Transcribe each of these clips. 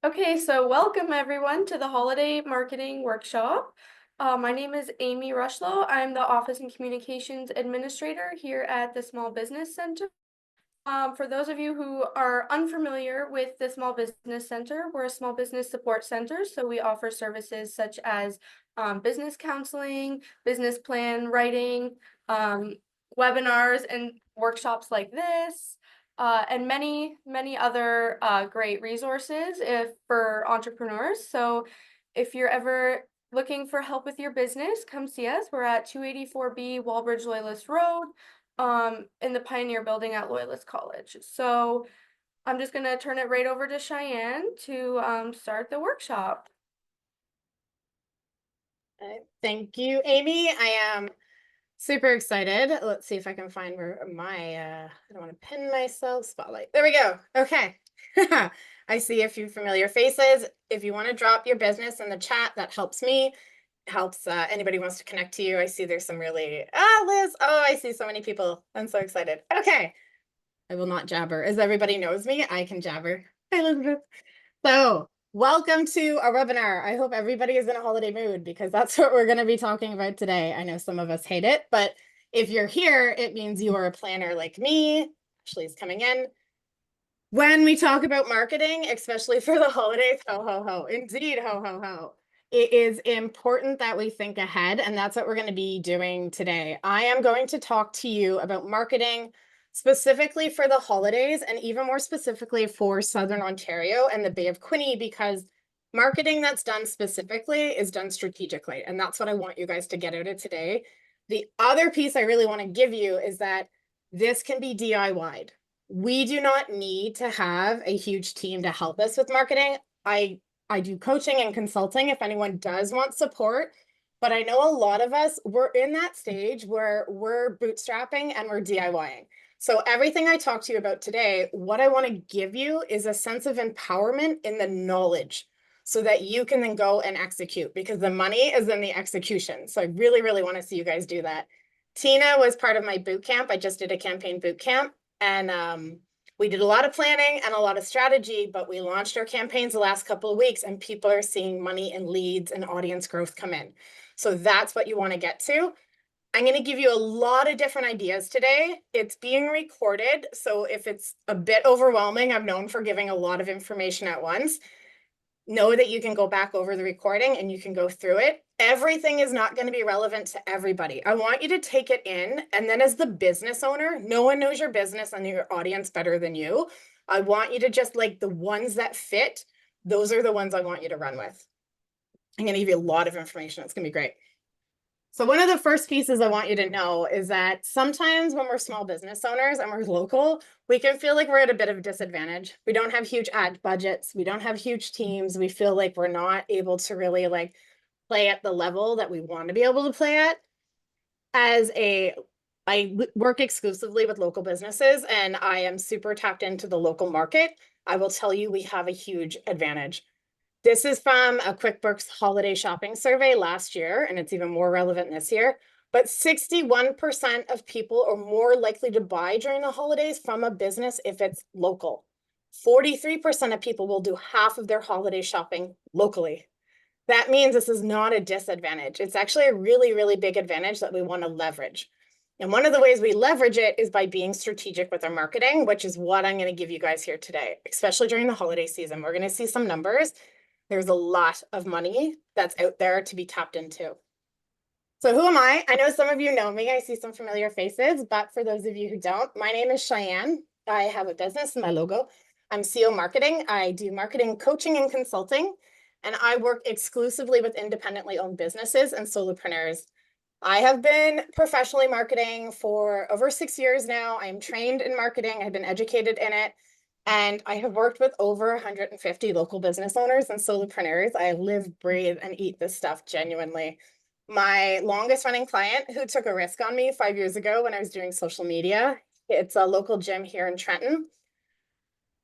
Okay, so welcome everyone to the Holiday Marketing Workshop. My name is Amy Rushlow. I'm the Office and Communications Administrator here at the Small Business Center. For those of you who are unfamiliar with the Small Business Center, we're a small business support center, so we offer services such as business counseling, business plan writing, webinars and workshops like this. And many other great resources for entrepreneurs. So if you're ever looking for help with your business, come see us. We're at 284B Walbridge Loyalist Road in the Pioneer Building at Loyalist College. So I'm just going to turn it right over to Cheyanne to start the workshop. Thank you, Amy. I am super excited. Let's see if I can find where I don't want to pin myself. Spotlight. There we go. Okay. I see a few familiar faces. If you want to drop your business in the chat, that helps me. Helps anybody who wants to connect to you. I see there's some really, Liz. Oh, I see so many people. I'm so excited. Okay. I will not jabber. As everybody knows me, I can jabber. Hi, Elizabeth. So welcome to our webinar. I hope everybody is in a holiday mood because that's what we're going to be talking about today. I know some of us hate it, but if you're here, it means you are a planner like me. Ashley's coming in. When we talk about marketing, especially for the holidays, ho, ho, ho, indeed, ho, ho, ho. It is important that we think ahead, and that's what we're going to be doing today. I am going to talk to you about marketing specifically for the holidays and even more specifically for Southern Ontario and the Bay of Quinte, because marketing that's done specifically is done strategically. And that's what I want you guys to get out of today. The other piece I really want to give you is that this can be DIY'd. We do not need to have a huge team to help us with marketing. I do coaching and consulting if anyone does want support, but I know a lot of us, we're in that stage where we're bootstrapping and we're DIYing. So everything I talk to you about today, what I want to give you is a sense of empowerment in the knowledge so that you can then go and execute, because the money is in the execution. So I really, really want to see you guys do that. Tina was part of my boot camp. I just did a campaign boot camp, and we did a lot of planning and a lot of strategy, but we launched our campaigns the last couple of weeks and people are seeing money and leads and audience growth come in. So that's what you want to get to. I'm going to give you a lot of different ideas today. It's being recorded, so if it's a bit overwhelming, I'm known for giving a lot of information at once. Know that you can go back over the recording and you can go through it. Everything is not going to be relevant to everybody. I want you to take it in, and then as the business owner, no one knows your business and your audience better than you. I want you to just like the ones that fit, those are the ones I want you to run with. I'm going to give you a lot of information. It's going to be great. So one of the first pieces I want you to know is that sometimes when we're small business owners and we're local, we can feel like we're at a bit of a disadvantage. We don't have huge ad budgets. We don't have huge teams. We feel like we're not able to really like play at the level that we want to be able to play at. I work exclusively with local businesses and I am super tapped into the local market. I will tell you, we have a huge advantage. This is from a QuickBooks holiday shopping survey last year, and it's even more relevant this year. But 61% of people are more likely to buy during the holidays from a business if it's local. 43% of people will do half of their holiday shopping locally. That means this is not a disadvantage. It's actually a really, really big advantage that we want to leverage. And one of the ways we leverage it is by being strategic with our marketing, which is what I'm going to give you guys here today, especially during the holiday season. We're going to see some numbers. There's a lot of money that's out there to be tapped into. So who am I? I know some of you know me. I see some familiar faces, but for those of you who don't, my name is Cheyanne. I have a business, my logo. I'm CEO Marketing. I do marketing coaching and consulting, and I work exclusively with independently owned businesses and solopreneurs. I have been professionally marketing for over 6 years now. I'm trained in marketing. I've been educated in it. And I have worked with over 150 local business owners and solopreneurs. I live, breathe, and eat this stuff genuinely. My longest running client who took a risk on me 5 years ago when I was doing social media, it's a local gym here in Trenton.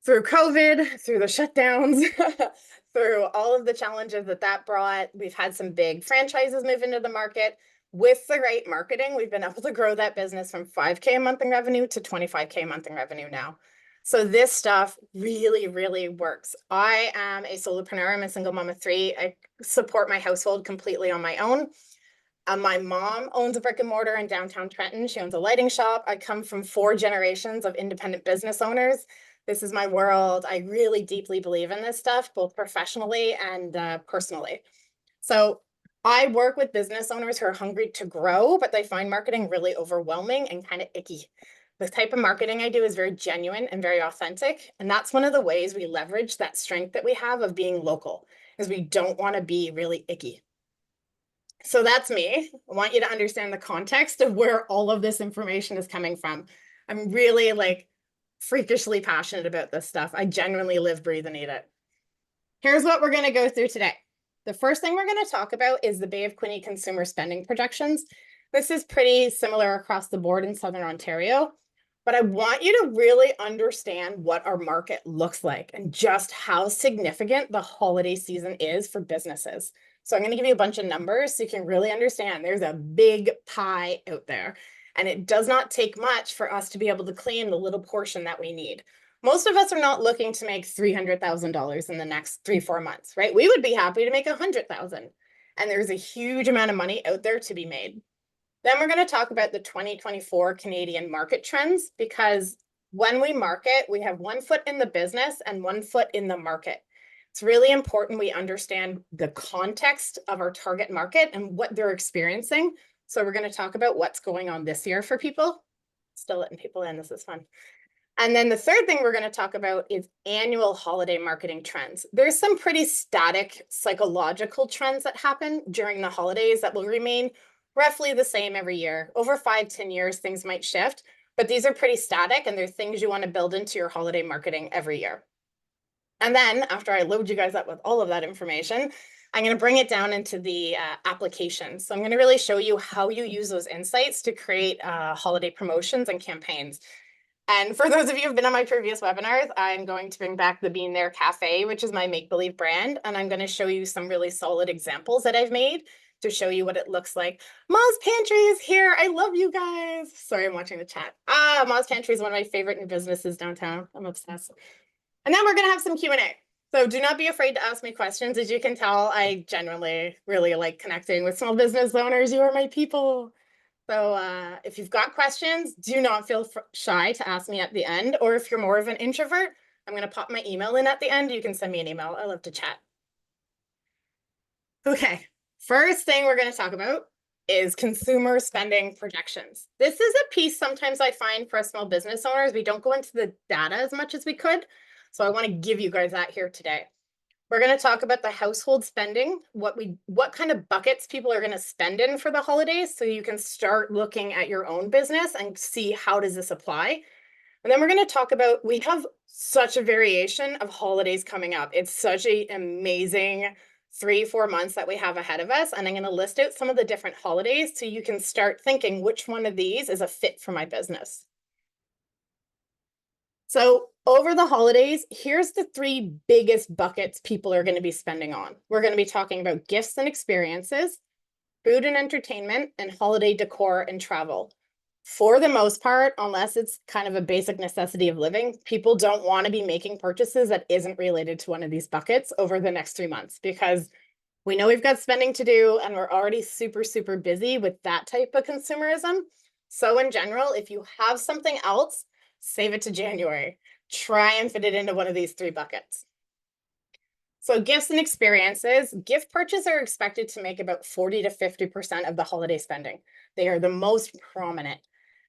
Through COVID, through the shutdowns, through all of the challenges that brought, we've had some big franchises move into the market. With the right marketing, we've been able to grow that business from $5K a month in revenue to $25K a month in revenue now. So this stuff really, really works. I am a solopreneur. I'm a single mom of three. I support my household completely on my own. My mom owns a brick and mortar in downtown Trenton. She owns a lighting shop. I come from 4 generations of independent business owners. This is my world. I really deeply believe in this stuff, both professionally and personally. So I work with business owners who are hungry to grow, but they find marketing really overwhelming and kind of icky. The type of marketing I do is very genuine and very authentic. And that's one of the ways we leverage that strength that we have of being local, is we don't want to be really icky. So that's me. I want you to understand the context of where all of this information is coming from. I'm really like freakishly passionate about this stuff. I genuinely live, breathe, and eat it. Here's what we're going to go through today. The first thing we're going to talk about is the Bay of Quinte consumer spending projections. This is pretty similar across the board in Southern Ontario, but I want you to really understand what our market looks like and just how significant the holiday season is for businesses. So I'm going to give you a bunch of numbers so you can really understand there's a big pie out there, and it does not take much for us to be able to claim the little portion that we need. Most of us are not looking to make $300,000 in the next 3-4 months, right? We would be happy to make 100,000. And there's a huge amount of money out there to be made. Then we're going to talk about the 2024 Canadian market trends, because when we market, we have 1 foot in the business and 1 foot in the market. It's really important we understand the context of our target market and what they're experiencing. So we're going to talk about what's going on this year for people. Still letting people in. This is fun. And then the third thing we're going to talk about is annual holiday marketing trends. There's some pretty static psychological trends that happen during the holidays that will remain roughly the same every year. Over 5-10 years, things might shift, but these are pretty static, and they're things you want to build into your holiday marketing every year. And then after I load you guys up with all of that information, I'm going to bring it down into the applications. So I'm going to really show you how you use those insights to create holiday promotions and campaigns. And for those of you who've been on my previous webinars, I'm going to bring back the Bean There Cafe, which is my make-believe brand. And I'm going to show you some really solid examples that I've made to show you what it looks like. Ma's Pantry is here. I love you guys. Sorry, I'm watching the chat. Ma's Pantry is one of my favorite new businesses downtown. I'm obsessed. And then we're going to have some Q&A. So do not be afraid to ask me questions. As you can tell, I genuinely really like connecting with small business owners. You are my people. So if you've got questions, do not feel shy to ask me at the end. Or if you're more of an introvert, I'm going to pop my email in at the end. You can send me an email. I love to chat. Okay, first thing we're going to talk about is consumer spending projections. This is a piece sometimes I find for us small business owners. We don't go into the data as much as we could. So I want to give you guys that here today. We're going to talk about the household spending, what kind of buckets people are going to spend in for the holidays, so you can start looking at your own business and see how does this apply. And then we're going to talk about, we have such a variation of holidays coming up. It's such an amazing 3-4 months that we have ahead of us. And I'm going to list out some of the different holidays so you can start thinking which one of these is a fit for my business. So over the holidays, here's the 3 biggest buckets people are going to be spending on. We're going to be talking about gifts and experiences, food and entertainment, and holiday decor and travel. For the most part, unless it's kind of a basic necessity of living, people don't want to be making purchases that isn't related to one of these buckets over the next 3 months, because we know we've got spending to do and we're already super, super busy with that type of consumerism. So in general, if you have something else, save it to January. Try and fit it into one of these 3 buckets. So gifts and experiences, gift purchases are expected to make about 40 to 50% of the holiday spending. They are the most prominent.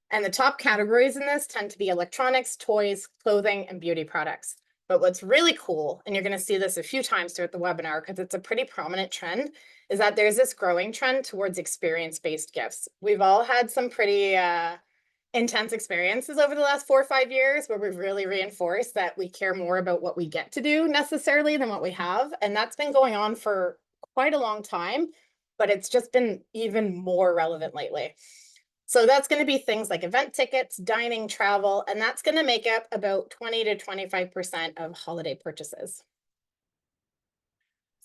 And the top categories in this tend to be electronics, toys, clothing, and beauty products. But what's really cool, and you're going to see this a few times throughout the webinar because it's a pretty prominent trend, is that there's this growing trend towards experience-based gifts. We've all had some pretty intense experiences over the last 4 or 5 years where we've really reinforced that we care more about what we get to do necessarily than what we have. And that's been going on for quite a long time, but it's just been even more relevant lately. So that's going to be things like event tickets, dining, travel, and that's going to make up about 20 to 25% of holiday purchases.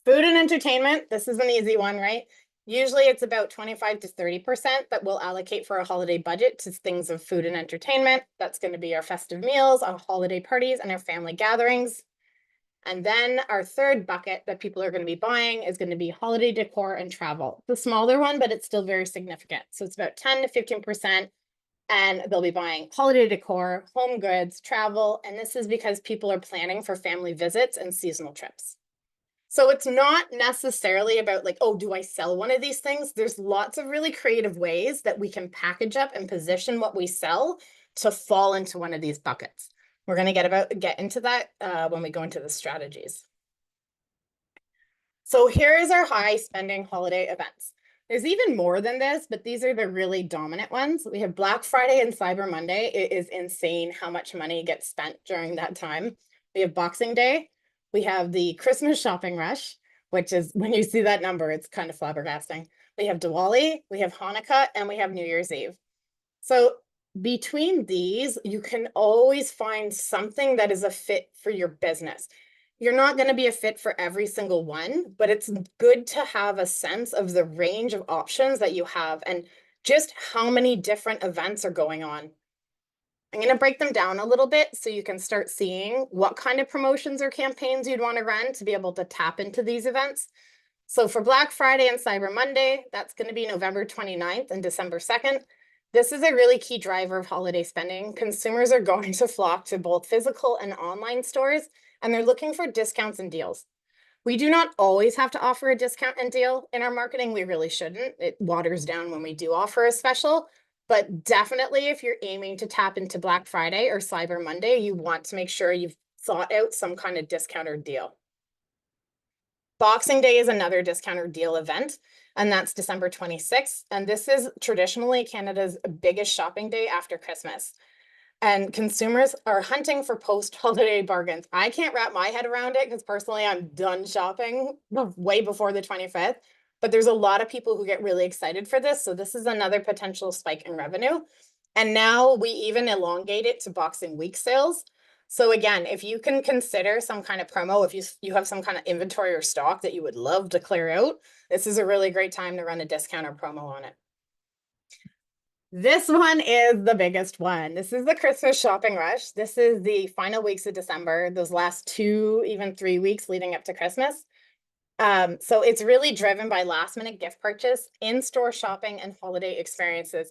Food and entertainment, this is an easy one, right? Usually it's about 25 to 30% that we'll allocate for a holiday budget to things of food and entertainment. That's going to be our festive meals, our holiday parties, and our family gatherings. And then our third bucket that people are going to be buying is going to be holiday decor and travel. The smaller one, but it's still very significant. So it's about 10 to 15%. And they'll be buying holiday decor, home goods, travel. And this is because people are planning for family visits and seasonal trips. So it's not necessarily about like, oh, do I sell one of these things? There's lots of really creative ways that we can package up and position what we sell to fall into one of these buckets. We're going to get into that when we go into the strategies. So here is our high spending holiday events. There's even more than this, but these are the really dominant ones. We have Black Friday and Cyber Monday. It is insane how much money gets spent during that time. We have Boxing Day. We have the Christmas shopping rush, which is when you see that number, it's kind of flabbergasting. We have Diwali, we have Hanukkah, and we have New Year's Eve. So between these, you can always find something that is a fit for your business. You're not going to be a fit for every single one, but it's good to have a sense of the range of options that you have and just how many different events are going on. I'm going to break them down a little bit so you can start seeing what kind of promotions or campaigns you'd want to run to be able to tap into these events. So for Black Friday and Cyber Monday, that's going to be November 29th and December 2nd. This is a really key driver of holiday spending. Consumers are going to flock to both physical and online stores, and they're looking for discounts and deals. We do not always have to offer a discount and deal in our marketing. We really shouldn't. It waters down when we do offer a special. But definitely, if you're aiming to tap into Black Friday or Cyber Monday, you want to make sure you've thought out some kind of discount or deal. Boxing Day is another discount or deal event, and that's December 26th. And this is traditionally Canada's biggest shopping day after Christmas. And consumers are hunting for post-holiday bargains. I can't wrap my head around it because personally I'm done shopping way before the 25th. But there's a lot of people who get really excited for this. So this is another potential spike in revenue. And now we even elongate it to Boxing Week sales. So again, if you can consider some kind of promo, if you have some kind of inventory or stock that you would love to clear out, this is a really great time to run a discount or promo on it. This one is the biggest one. This is the Christmas shopping rush. This is the final weeks of December, those last 2, even 3 weeks leading up to Christmas. So it's really driven by last minute gift purchase, in-store shopping, and holiday experiences.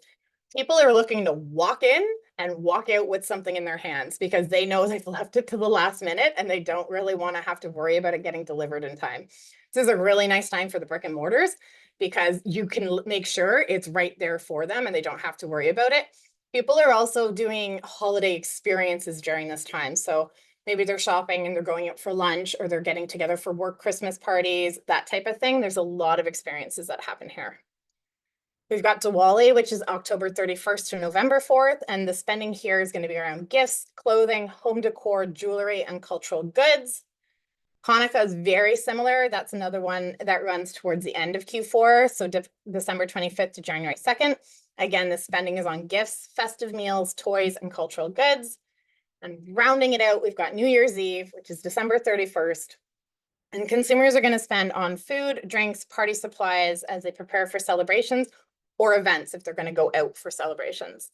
People are looking to walk in and walk out with something in their hands because they know they've left it to the last minute and they don't really want to have to worry about it getting delivered in time. This is a really nice time for the brick and mortars because you can make sure it's right there for them and they don't have to worry about it. People are also doing holiday experiences during this time. So maybe they're shopping and they're going out for lunch or they're getting together for work Christmas parties, that type of thing. There's a lot of experiences that happen here. We've got Diwali, which is October 31st to November 4th, and the spending here is going to be around gifts, clothing, home decor, jewelry, and cultural goods. Hanukkah is very similar. That's another one that runs towards the end of Q4, so December 25th to January 2nd. Again, the spending is on gifts, festive meals, toys, and cultural goods. And rounding it out, we've got New Year's Eve, which is December 31st. And consumers are going to spend on food, drinks, party supplies as they prepare for celebrations or events if they're going to go out for celebrations.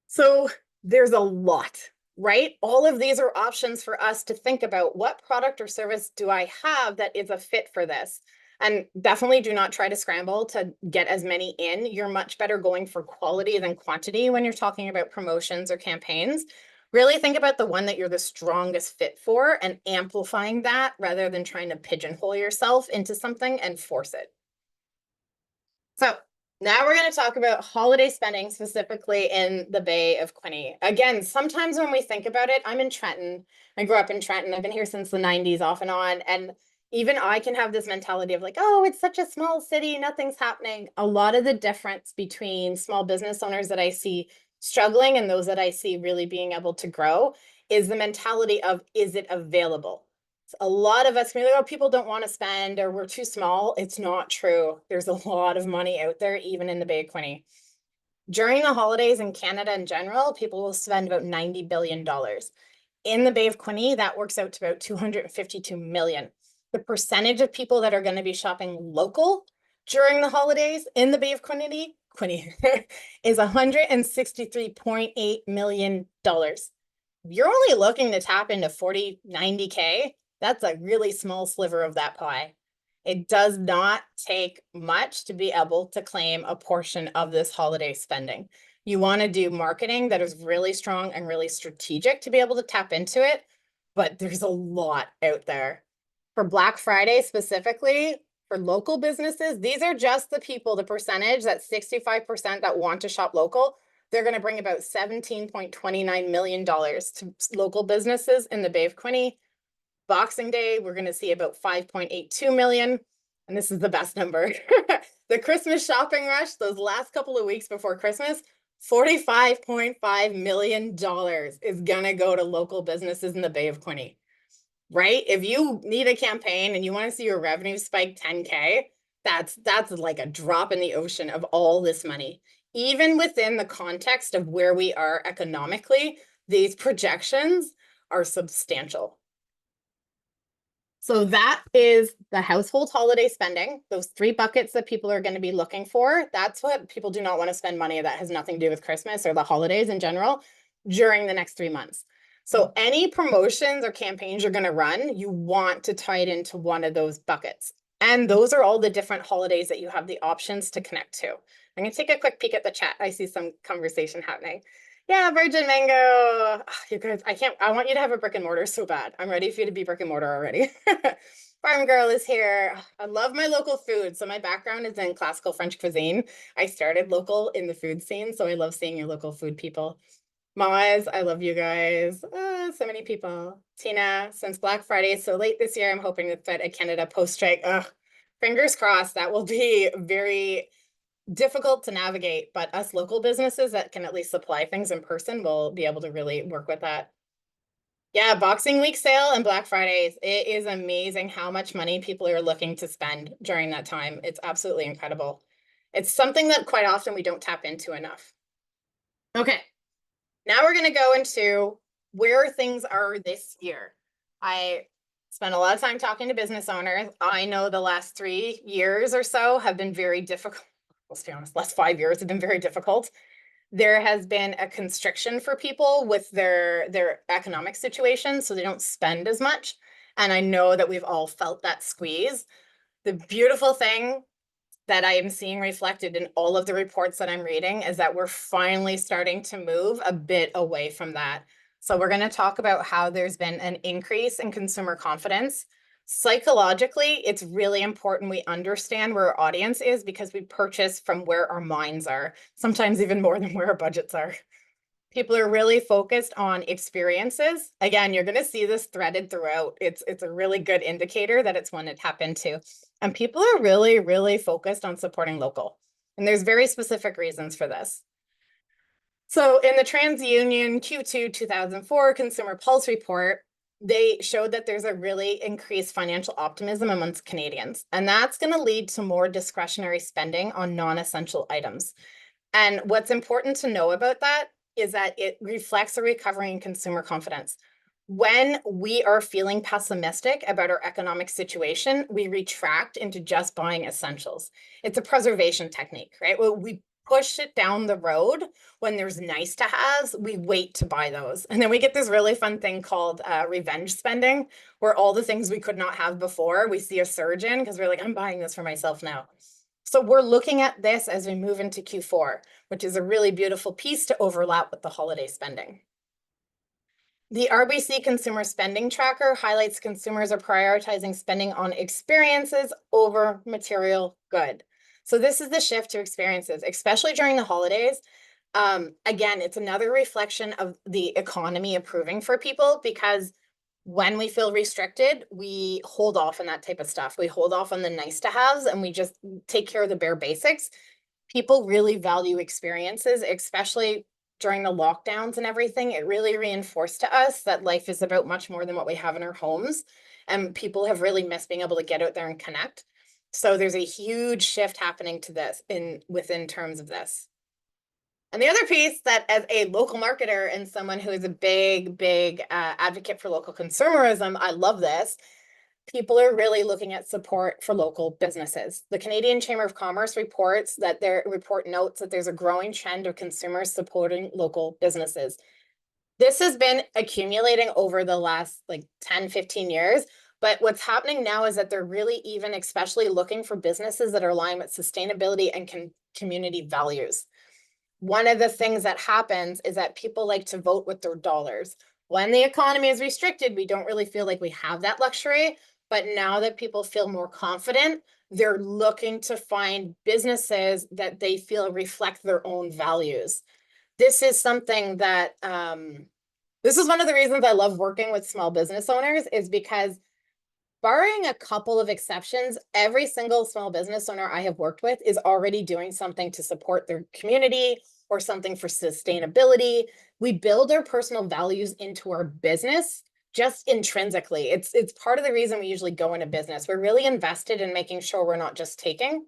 So there's a lot, right? All of these are options for us to think about what product or service do I have that is a fit for this? And definitely do not try to scramble to get as many in. You're much better going for quality than quantity when you're talking about promotions or campaigns. Really think about the one that you're the strongest fit for and amplifying that rather than trying to pigeonhole yourself into something and force it. So now we're going to talk about holiday spending, specifically in the Bay of Quinte. Again, sometimes when we think about it, I'm in Trenton. I grew up in Trenton. I've been here since the 90s off and on. And even I can have this mentality of like, oh, it's such a small city, nothing's happening. A lot of the difference between small business owners that I see struggling and those that I see really being able to grow is the mentality of, is it available? A lot of us can be like, oh, people don't want to spend or we're too small. It's not true. There's a lot of money out there, even in the Bay of Quinte. During the holidays in Canada in general, people will spend about $90 billion. In the Bay of Quinte, that works out to about $252 million. The percentage of people that are going to be shopping local during the holidays in the Bay of Quinte is $163.8 million. You're only looking to tap into 40, 90K. That's a really small sliver of that pie. It does not take much to be able to claim a portion of this holiday spending. You want to do marketing that is really strong and really strategic to be able to tap into it, but there's a lot out there. For Black Friday specifically, for local businesses, these are just the people, the percentage, that 65% that want to shop local. They're going to bring about $17.29 million to local businesses in the Bay of Quinte. Boxing Day, we're going to see about 5.82 million. And this is the best number. The Christmas shopping rush, those last couple of weeks before Christmas, $45.5 million is going to go to local businesses in the Bay of Quinte, right? If you need a campaign and you want to see your revenue spike 10K, that's like a drop in the ocean of all this money. Even within the context of where we are economically, these projections are substantial. So that is the household holiday spending, those 3 buckets that people are going to be looking for. That's what people do not want to spend money that has nothing to do with Christmas or the holidays in general during the next 3 months. So any promotions or campaigns you're going to run, you want to tie it into one of those buckets. And those are all the different holidays that you have the options to connect to. I'm going to take a quick peek at the chat. I see some conversation happening. Yeah, Virgin Mango. Oh, you guys, I want you to have a brick and mortar so bad. I'm ready for you to be brick and mortar already. Farm Girl is here. I love my local food. So my background is in classical French cuisine. I started local in the food scene, so I love seeing your local food people. Maz, I love you guys. So many people. Tina, since Black Friday is so late this year, I'm hoping that Fed at Canada post-strike. Fingers crossed, that will be very difficult to navigate, but us local businesses that can at least supply things in person will be able to really work with that. Yeah, Boxing Week sale and Black Fridays. It is amazing how much money people are looking to spend during that time. It's absolutely incredible. It's something that quite often we don't tap into enough. Okay, now we're going to go into where things are this year. I spent a lot of time talking to business owners. I know the last 3 years or so have been very difficult. Let's be honest, last 5 years have been very difficult. There has been a constriction for people with their economic situation, so they don't spend as much. And I know that we've all felt that squeeze. The beautiful thing that I am seeing reflected in all of the reports that I'm reading is that we're finally starting to move a bit away from that. So we're going to talk about how there's been an increase in consumer confidence. Psychologically, it's really important we understand where our audience is because we purchase from where our minds are, sometimes even more than where our budgets are. People are really focused on experiences. Again, you're going to see this threaded throughout. It's a really good indicator that it's one to tap into. And people are really, really focused on supporting local. And there's very specific reasons for this. So in the TransUnion Q2 2004 Consumer Pulse Report, they showed that there's a really increased financial optimism amongst Canadians. And that's going to lead to more discretionary spending on non-essential items. And what's important to know about that is that it reflects a recovery in consumer confidence. When we are feeling pessimistic about our economic situation, we retract into just buying essentials. It's a preservation technique, right? Well, we push it down the road when there's nice to haves, we wait to buy those. And then we get this really fun thing called revenge spending, where all the things we could not have before, we see a surge in because we're like, I'm buying this for myself now. So we're looking at this as we move into Q4, which is a really beautiful piece to overlap with the holiday spending. The RBC Consumer Spending Tracker highlights consumers are prioritizing spending on experiences over material good. So this is the shift to experiences, especially during the holidays. Again, it's another reflection of the economy improving for people because when we feel restricted, we hold off on that type of stuff. We hold off on the nice to haves and we just take care of the bare basics. People really value experiences, especially during the lockdowns and everything. It really reinforced to us that life is about much more than what we have in our homes. And people have really missed being able to get out there and connect. So there's a huge shift happening to this within terms of this. And the other piece that as a local marketer and someone who is a big advocate for local consumerism, I love this. people are really looking at support for local businesses. The Canadian Chamber of Commerce reports that their report notes that there's a growing trend of consumers supporting local businesses. This has been accumulating over the last like 10, 15 years. But what's happening now is that they're really even especially looking for businesses that are aligned with sustainability and community values. One of the things that happens is that people like to vote with their dollars. When the economy is restricted, we don't really feel like we have that luxury. But now that people feel more confident, they're looking to find businesses that they feel reflect their own values. This is something that this is one of the reasons I love working with small business owners, is because barring a couple of exceptions, every single small business owner I have worked with is already doing something to support their community or something for sustainability. We build our personal values into our business just intrinsically. It's part of the reason we usually go into business. We're really invested in making sure we're not just taking.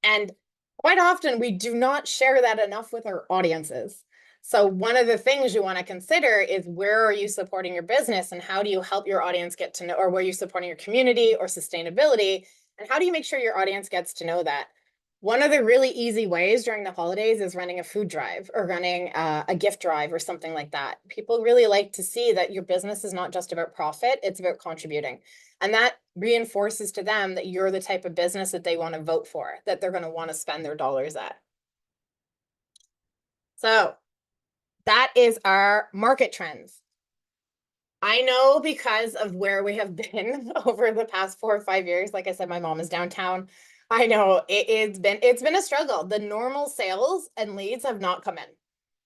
And quite often we do not share that enough with our audiences. So one of the things you want to consider is, where are you supporting your business and how do you help your audience get to know, or where you're supporting your community or sustainability, and how do you make sure your audience gets to know that? One of the really easy ways during the holidays is running a food drive or running a gift drive or something like that. People really like to see that your business is not just about profit, it's about contributing. And that reinforces to them that you're the type of business that they want to vote for, that they're going to want to spend their dollars at. So that is our market trends. I know because of where we have been over the past 4 or 5 years. Like I said, my mom is downtown. I know it's been a struggle. The normal sales and leads have not come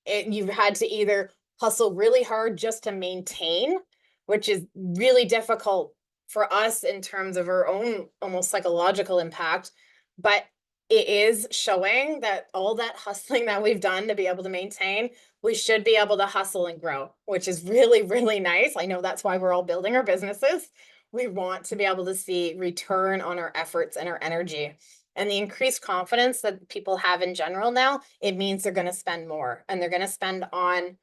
in. You've had to either hustle really hard just to maintain, which is really difficult for us in terms of our own almost psychological impact. But it is showing that all that hustling that we've done to be able to maintain, we should be able to hustle and grow, which is really, really nice. I know that's why we're all building our businesses. We want to be able to see return on our efforts and our energy. And the increased confidence that people have in general now, it means they're going to spend more, and they're going to spend on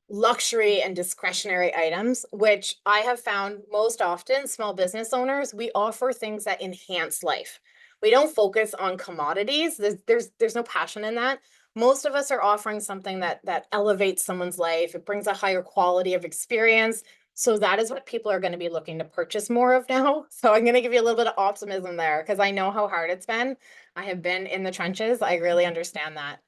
luxury and discretionary items, which I have found most often small business owners, we offer things that enhance life. We don't focus on commodities. There's no passion in that. Most of us are offering something that elevates someone's life. It brings a higher quality of experience. So that is what people are going to be looking to purchase more of now. So I'm going to give you a little bit of optimism there, because I know how hard it's been. I have been in the trenches. I really understand that.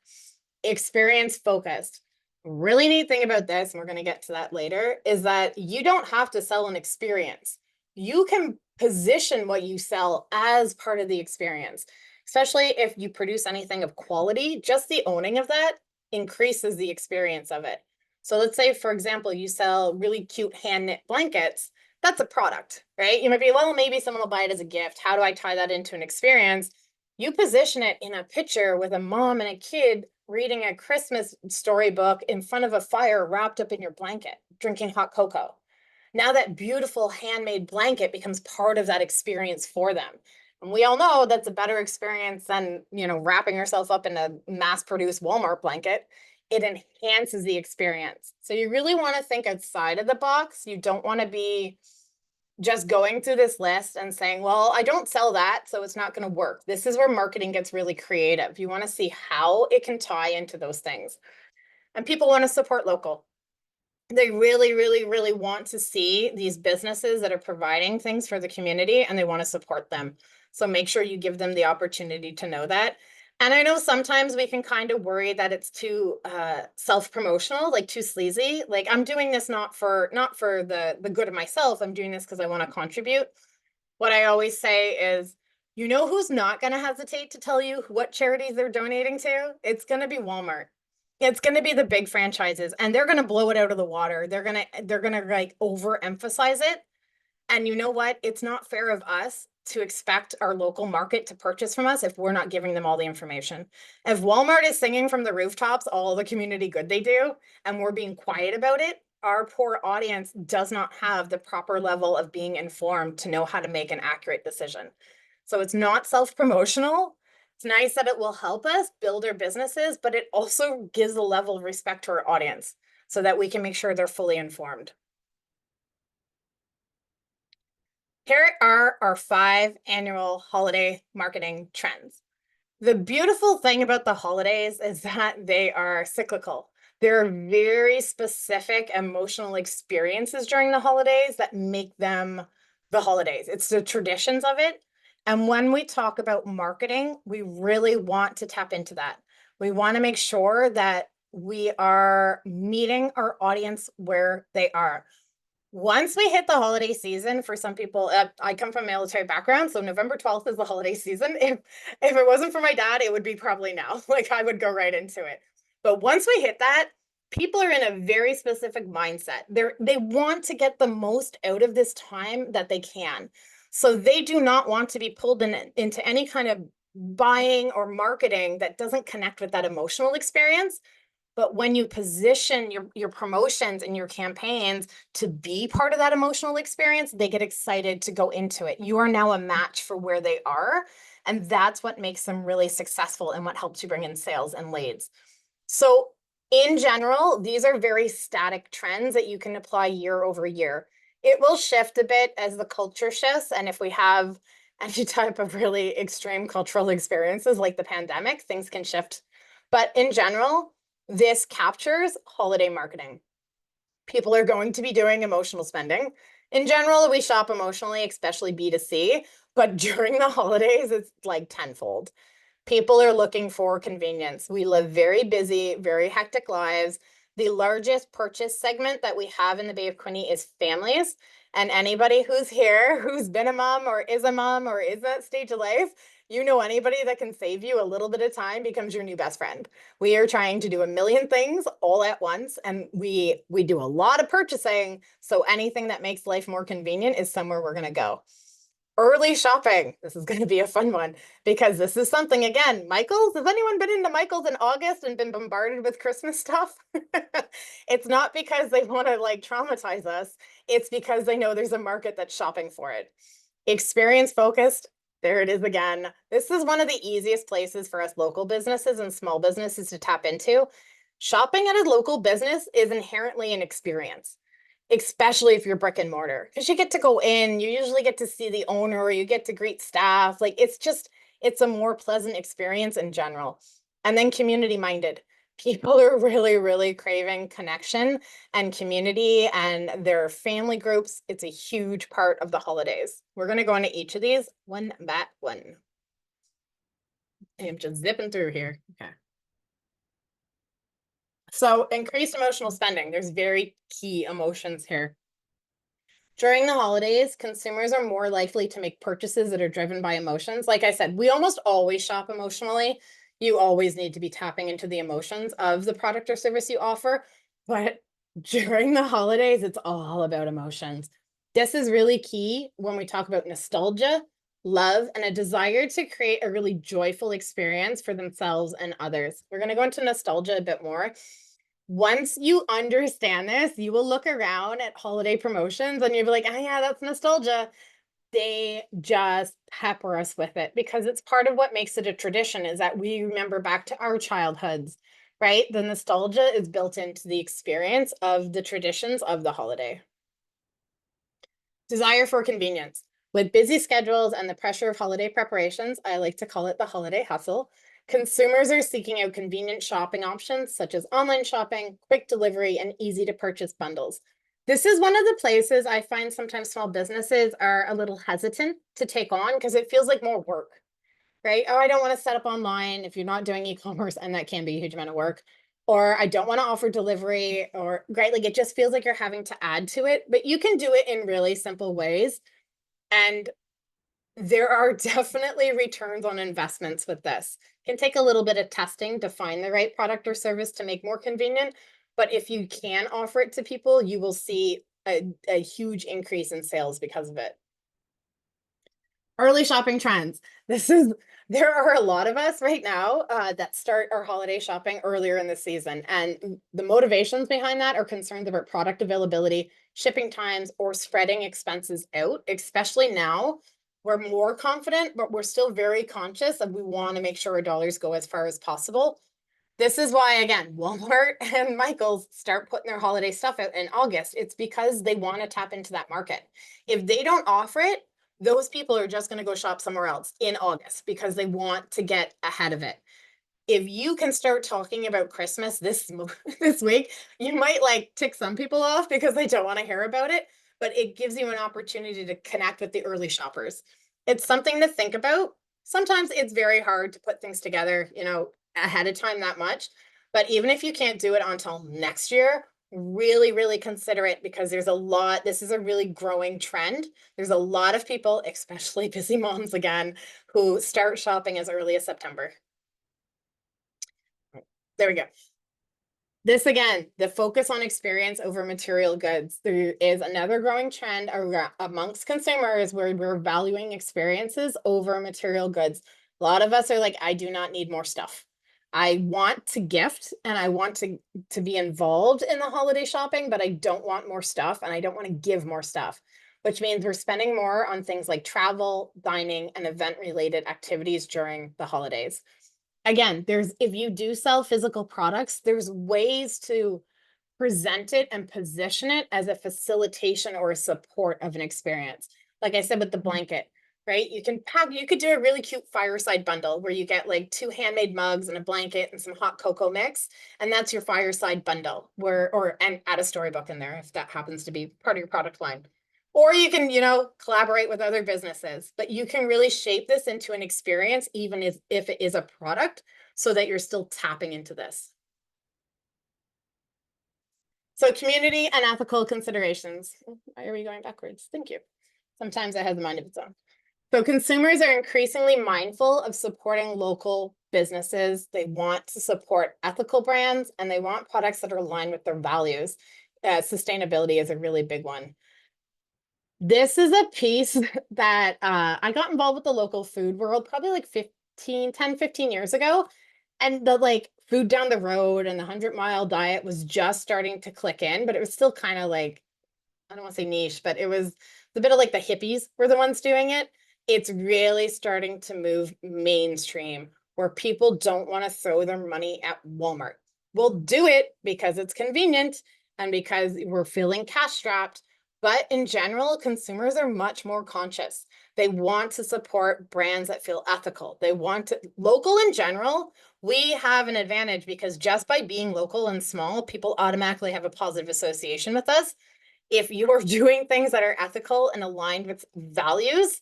Experience focused. Really neat thing about this, and we're going to get to that later, is that you don't have to sell an experience. You can position what you sell as part of the experience, especially if you produce anything of quality. Just the owning of that increases the experience of it. So let's say, for example, you sell really cute hand knit blankets. That's a product, right? You might be, well, maybe someone will buy it as a gift. How do I tie that into an experience? You position it in a picture with a mom and a kid reading a Christmas storybook in front of a fire wrapped up in your blanket, drinking hot cocoa. Now that beautiful handmade blanket becomes part of that experience for them. And we all know that's a better experience than, wrapping yourself up in a mass-produced Walmart blanket. It enhances the experience. So you really want to think outside of the box. You don't want to be just going through this list and saying, well, I don't sell that, so it's not going to work. This is where marketing gets really creative. You want to see how it can tie into those things. And people want to support local. They really, really, really want to see these businesses that are providing things for the community, and they want to support them. So make sure you give them the opportunity to know that. And I know sometimes we can kind of worry that it's too self-promotional, like too sleazy. Like, I'm doing this not for the good of myself. I'm doing this because I want to contribute. What I always say is, who's not going to hesitate to tell you what charities they're donating to? It's going to be Walmart. It's going to be the big franchises, and they're going to blow it out of the water. They're going to like overemphasize it. And you know what? It's not fair of us to expect our local market to purchase from us if we're not giving them all the information. If Walmart is singing from the rooftops all the community good they do, and we're being quiet about it, our poor audience does not have the proper level of being informed to know how to make an accurate decision. So it's not self-promotional. It's nice that it will help us build our businesses, but it also gives a level of respect to our audience so that we can make sure they're fully informed. Here are our 5 annual holiday marketing trends. The beautiful thing about the holidays is that they are cyclical. There are very specific emotional experiences during the holidays that make them the holidays. It's the traditions of it. And when we talk about marketing, we really want to tap into that. We want to make sure that we are meeting our audience where they are. Once we hit the holiday season, for some people, I come from a military background, so November 12th is the holiday season. If it wasn't for my dad, it would be probably now. Like I would go right into it. But once we hit that, people are in a very specific mindset. They want to get the most out of this time that they can. So they do not want to be pulled into any kind of buying or marketing that doesn't connect with that emotional experience. But when you position your promotions and your campaigns to be part of that emotional experience, they get excited to go into it. You are now a match for where they are. And that's what makes them really successful and what helps you bring in sales and leads. So in general, these are very static trends that you can apply year over year. It will shift a bit as the culture shifts. And if we have any type of really extreme cultural experiences like the pandemic, things can shift. But in general, this captures holiday marketing. People are going to be doing emotional spending. In general, we shop emotionally, especially B2C, but during the holidays, it's like tenfold. People are looking for convenience. We live very busy, very hectic lives. The largest purchase segment that we have in the Bay of Quinte is families. And anybody who's here, who's been a mom or is at that stage of life, you know anybody that can save you a little bit of time becomes your new best friend. We are trying to do a million things all at once, and we do a lot of purchasing. So anything that makes life more convenient is somewhere we're going to go. Early shopping. This is going to be a fun one because this is something, again, Michael's. Has anyone been into Michael's in August and been bombarded with Christmas stuff? It's not because they want to like traumatize us. It's because they know there's a market that's shopping for it. Experience focused. There it is again. This is one of the easiest places for us local businesses and small businesses to tap into. Shopping at a local business is inherently an experience, especially if you're brick and mortar, because you get to go in, you usually get to see the owner, you get to greet staff. Like it's a more pleasant experience in general. And then community minded. People are really, really craving connection and community and their family groups. It's a huge part of the holidays. We're going to go into each of these one by one. I am just zipping through here. Okay. So increased emotional spending. There's very key emotions here. During the holidays, consumers are more likely to make purchases that are driven by emotions. Like I said, we almost always shop emotionally. You always need to be tapping into the emotions of the product or service you offer. But during the holidays, it's all about emotions. This is really key when we talk about nostalgia, love, and a desire to create a really joyful experience for themselves and others. We're going to go into nostalgia a bit more. Once you understand this, you will look around at holiday promotions and you'll be like, oh yeah, that's nostalgia. They just pepper us with it because it's part of what makes it a tradition is that we remember back to our childhoods, right? The nostalgia is built into the experience of the traditions of the holiday. Desire for convenience. With busy schedules and the pressure of holiday preparations, I like to call it the holiday hustle. Consumers are seeking out convenient shopping options such as online shopping, quick delivery, and easy to purchase bundles. This is one of the places I find sometimes small businesses are a little hesitant to take on because it feels like more work, right? Oh, I don't want to set up online if you're not doing e-commerce, and that can be a huge amount of work. Or I don't want to offer delivery, or right, like it just feels like you're having to add to it, but you can do it in really simple ways. And there are definitely returns on investments with this. It can take a little bit of testing to find the right product or service to make more convenient. But if you can offer it to people, you will see a huge increase in sales because of it. Early shopping trends. There are a lot of us right now that start our holiday shopping earlier in the season. And the motivations behind that are concerns about product availability, shipping times, or spreading expenses out, especially now. We're more confident, but we're still very conscious of we want to make sure our dollars go as far as possible. This is why, again, Walmart and Michael's start putting their holiday stuff out in August. It's because they want to tap into that market. If they don't offer it, those people are just going to go shop somewhere else in August because they want to get ahead of it. If you can start talking about Christmas this this week, you might like tick some people off because they don't want to hear about it, but it gives you an opportunity to connect with the early shoppers. It's something to think about. Sometimes it's very hard to put things together, ahead of time that much. But even if you can't do it until next year, really, really consider it because this is a really growing trend. There's a lot of people, especially busy moms again, who start shopping as early as September. There we go. This again, the focus on experience over material goods. There is another growing trend amongst consumers where we're valuing experiences over material goods. A lot of us are like, I do not need more stuff. I want to gift and I want to be involved in the holiday shopping, but I don't want more stuff and I don't want to give more stuff, which means we're spending more on things like travel, dining, and event-related activities during the holidays. Again, if you do sell physical products, there's ways to present it and position it as a facilitation or a support of an experience. Like I said with the blanket, right? You could do a really cute fireside bundle where you get like 2 handmade mugs and a blanket and some hot cocoa mix, and that's your fireside bundle and add a storybook in there if that happens to be part of your product line. Or you can, collaborate with other businesses, but you can really shape this into an experience, even if it is a product, so that you're still tapping into this. So community and ethical considerations. Why are we going backwards? Thank you. Sometimes it has a mind of its own. So consumers are increasingly mindful of supporting local businesses. They want to support ethical brands and they want products that are aligned with their values. Sustainability is a really big one. This is a piece that I got involved with the local food world probably like 15 years ago. And the like food down the road and the 100-mile diet was just starting to click in, but it was still kind of like, I don't want to say niche, but it was a bit of like the hippies were the ones doing it. It's really starting to move mainstream where people don't want to throw their money at Walmart. We'll do it because it's convenient and because we're feeling cash strapped. But in general, consumers are much more conscious. They want to support brands that feel ethical. They want to, local in general, we have an advantage because just by being local and small, people automatically have a positive association with us. If you are doing things that are ethical and aligned with values,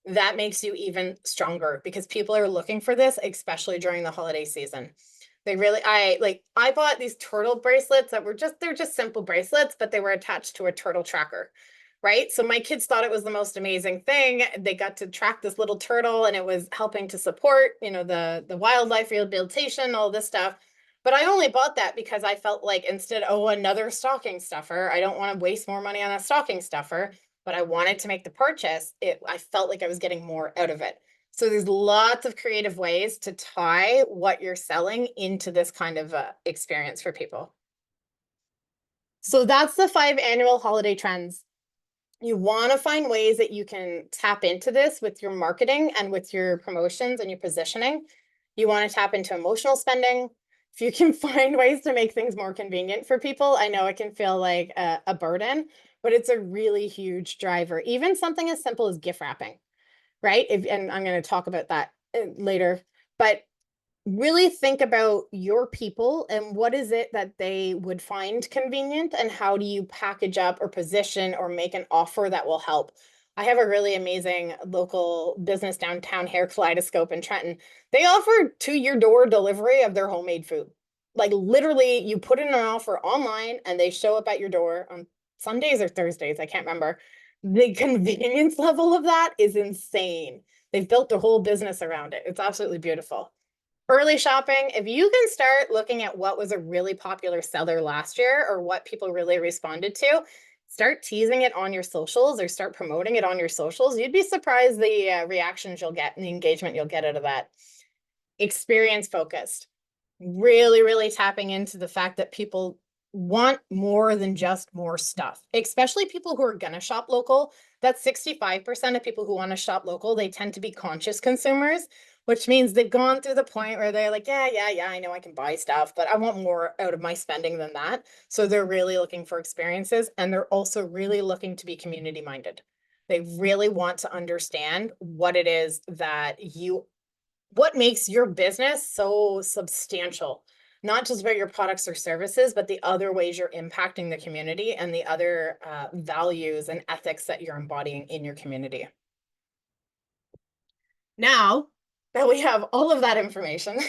that makes you even stronger because people are looking for this, especially during the holiday season. I bought these turtle bracelets that they're just simple bracelets, but they were attached to a turtle tracker, right? So my kids thought it was the most amazing thing. They got to track this little turtle and it was helping to support, the wildlife rehabilitation, all this stuff. But I only bought that because I felt like instead, another stocking stuffer. I don't want to waste more money on a stocking stuffer, but I wanted to make the purchase. I felt like I was getting more out of it. So there's lots of creative ways to tie what you're selling into this kind of experience for people. So that's the 5 annual holiday trends. You want to find ways that you can tap into this with your marketing and with your promotions and your positioning. You want to tap into emotional spending. If you can find ways to make things more convenient for people, I know it can feel like a burden, but it's a really huge driver. Even something as simple as gift wrapping, right? And I'm going to talk about that later, but really think about your people and what is it that they would find convenient and how do you package up or position or make an offer that will help. I have a really amazing local business downtown, Hair Kaleidoscope in Trenton. They offer to your door delivery of their homemade food. Like literally you put in an offer online and they show up at your door on Sundays or Thursdays. I can't remember. The convenience level of that is insane. They've built their whole business around it. It's absolutely beautiful. Early shopping, if you can start looking at what was a really popular seller last year or what people really responded to, start teasing it on your socials or start promoting it on your socials. You'd be surprised the reactions you'll get and the engagement you'll get out of that. Experience focused. Really, really tapping into the fact that people want more than just more stuff, especially people who are going to shop local. That's 65% of people who want to shop local. They tend to be conscious consumers, which means they've gone through the point where they're like, yeah, I know I can buy stuff, but I want more out of my spending than that. So they're really looking for experiences and they're also really looking to be community minded. They really want to understand what it is that what makes your business so substantial, not just about your products or services, but the other ways you're impacting the community and the other values and ethics that you're embodying in your community. Now that we have all of that information,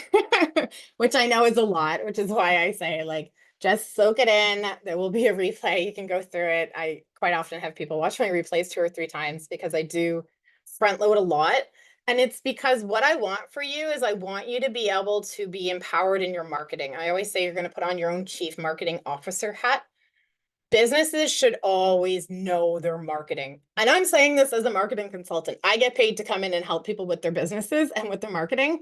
which I know is a lot, which is why I say, like, just soak it in. There will be a replay. You can go through it. I quite often have people watch my replays 2 or 3 times because I do front load a lot. And it's because what I want for you is I want you to be able to be empowered in your marketing. I always say you're going to put on your own chief marketing officer hat. Businesses should always know their marketing. And I'm saying this as a marketing consultant. I get paid to come in and help people with their businesses and with their marketing.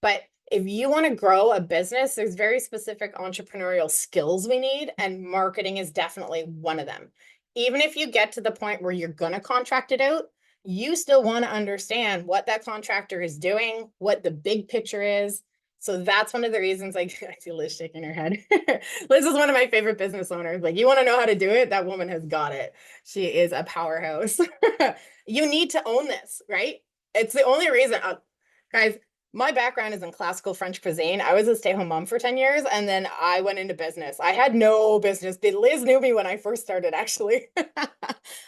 But if you want to grow a business, there's very specific entrepreneurial skills we need, and marketing is definitely one of them. Even if you get to the point where you're going to contract it out, you still want to understand what that contractor is doing, what the big picture is. So that's one of the reasons I see Liz shaking her head. Liz is one of my favorite business owners. Like, you want to know how to do it? That woman has got it. She is a powerhouse. You need to own this, right? It's the only reason, guys, my background is in classical French cuisine. I was a stay-at-home mom for 10 years, and then I went into business. I had no business. Liz knew me when I first started, actually.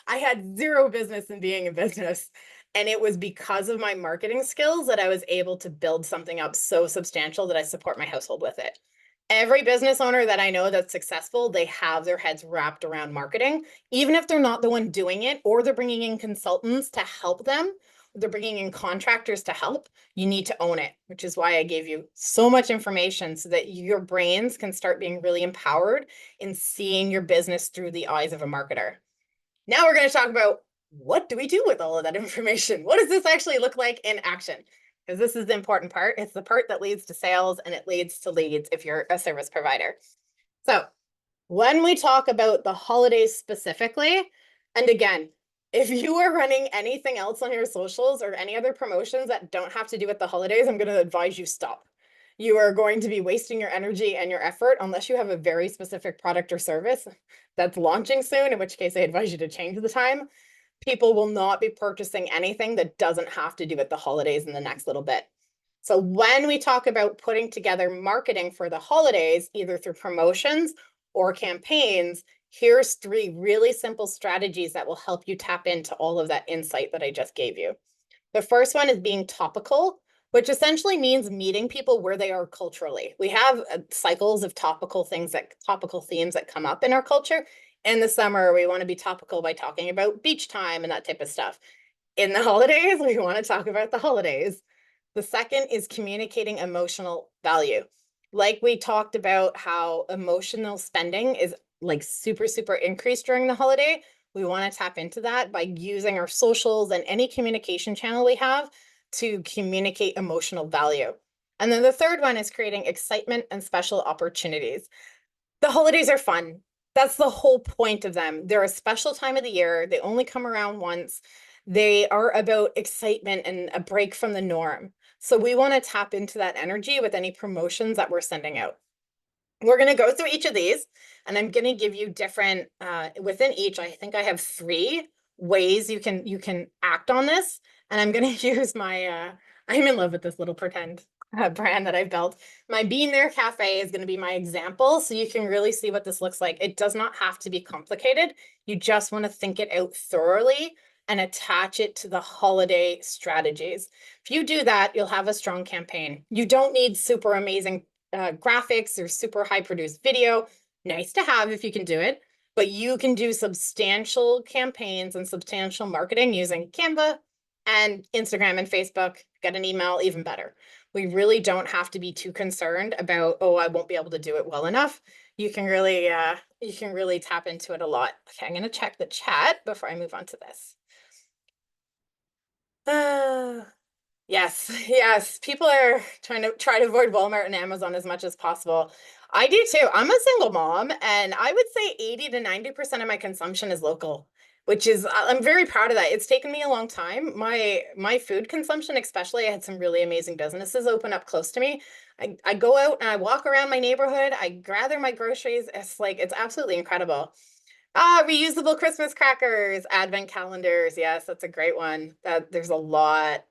I had zero business in being in business. And it was because of my marketing skills that I was able to build something up so substantial that I support my household with it. Every business owner that I know that's successful, they have their heads wrapped around marketing, even if they're not the one doing it, or they're bringing in consultants to help them, they're bringing in contractors to help. You need to own it, which is why I gave you so much information so that your brains can start being really empowered in seeing your business through the eyes of a marketer. Now we're going to talk about, what do we do with all of that information? What does this actually look like in action? Because this is the important part. It's the part that leads to sales, and it leads to leads if you're a service provider. So when we talk about the holidays specifically, and again, if you are running anything else on your socials or any other promotions that don't have to do with the holidays, I'm going to advise you stop. You are going to be wasting your energy and your effort unless you have a very specific product or service that's launching soon, in which case I advise you to change the time. People will not be purchasing anything that doesn't have to do with the holidays in the next little bit. So when we talk about putting together marketing for the holidays, either through promotions or campaigns, here's 3 really simple strategies that will help you tap into all of that insight that I just gave you. The first one is being topical, which essentially means meeting people where they are culturally. We have cycles of topical themes that come up in our culture. In the summer, we want to be topical by talking about beach time and that type of stuff. In the holidays, we want to talk about the holidays. The second is communicating emotional value. Like we talked about how emotional spending is like super, super increased during the holiday. We want to tap into that by using our socials and any communication channel we have to communicate emotional value. And then the third one is creating excitement and special opportunities. The holidays are fun. That's the whole point of them. They're a special time of the year. They only come around once. They are about excitement and a break from the norm. So we want to tap into that energy with any promotions that we're sending out. We're going to go through each of these, and I'm going to give you different, within each, I think I have 3 ways you can act on this. And I'm going to use my, I'm in love with this little pretend brand that I've built. My Being There Cafe is going to be my example, so you can really see what this looks like. It does not have to be complicated. You just want to think it out thoroughly and attach it to the holiday strategies. If you do that, you'll have a strong campaign. You don't need super amazing graphics or super high produced video. Nice to have if you can do it, but you can do substantial campaigns and substantial marketing using Canva and Instagram and Facebook. Get an email, even better. We really don't have to be too concerned about, oh, I won't be able to do it well enough. You can really tap into it a lot. Okay, I'm going to check the chat before I move on to this. Yes, people are trying to avoid Walmart and Amazon as much as possible. I do too. I'm a single mom, and I would say 80 to 90% of my consumption is local, which is, I'm very proud of that. It's taken me a long time. My food consumption, especially, I had some really amazing businesses open up close to me. I go out and I walk around my neighborhood. I gather my groceries. It's absolutely incredible. Ah, reusable Christmas crackers, advent calendars. Yes, that's a great one. There's a lot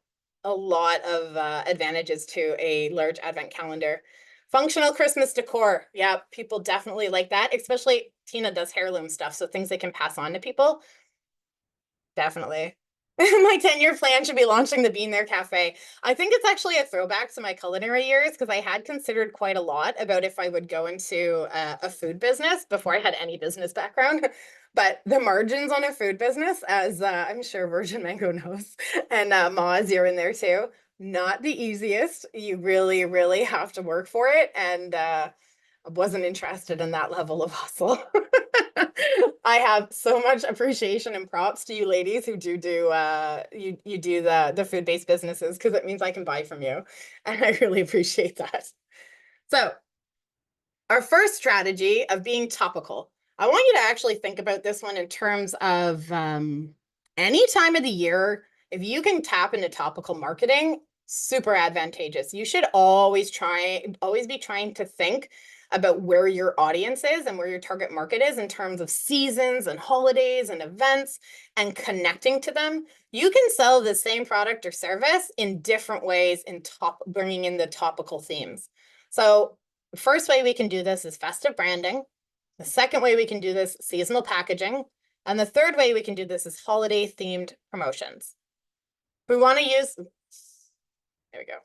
of advantages to a large advent calendar. Functional Christmas decor. Yeah, people definitely like that, especially Tina does heirloom stuff, so things they can pass on to people. Definitely. My 10-year plan should be launching the Bean There Cafe. I think it's actually a throwback to my culinary years because I had considered quite a lot about if I would go into a food business before I had any business background. But the margins on a food business, as I'm sure Virgin Mango knows, and Moz, you're in there too, not the easiest. You really, really have to work for it. And I wasn't interested in that level of hustle. I have so much appreciation and props to you ladies who you do the food-based businesses because it means I can buy from you. And I really appreciate that. So our first strategy of being topical. I want you to actually think about this one in terms of any time of the year, if you can tap into topical marketing, super advantageous. You should always be trying to think about where your audience is and where your target market is in terms of seasons and holidays and events and connecting to them. You can sell the same product or service in different ways bringing in the topical themes. So the first way we can do this is festive branding. The second way we can do this, seasonal packaging. And the third way we can do this is holiday themed promotions. We want to use, there we go.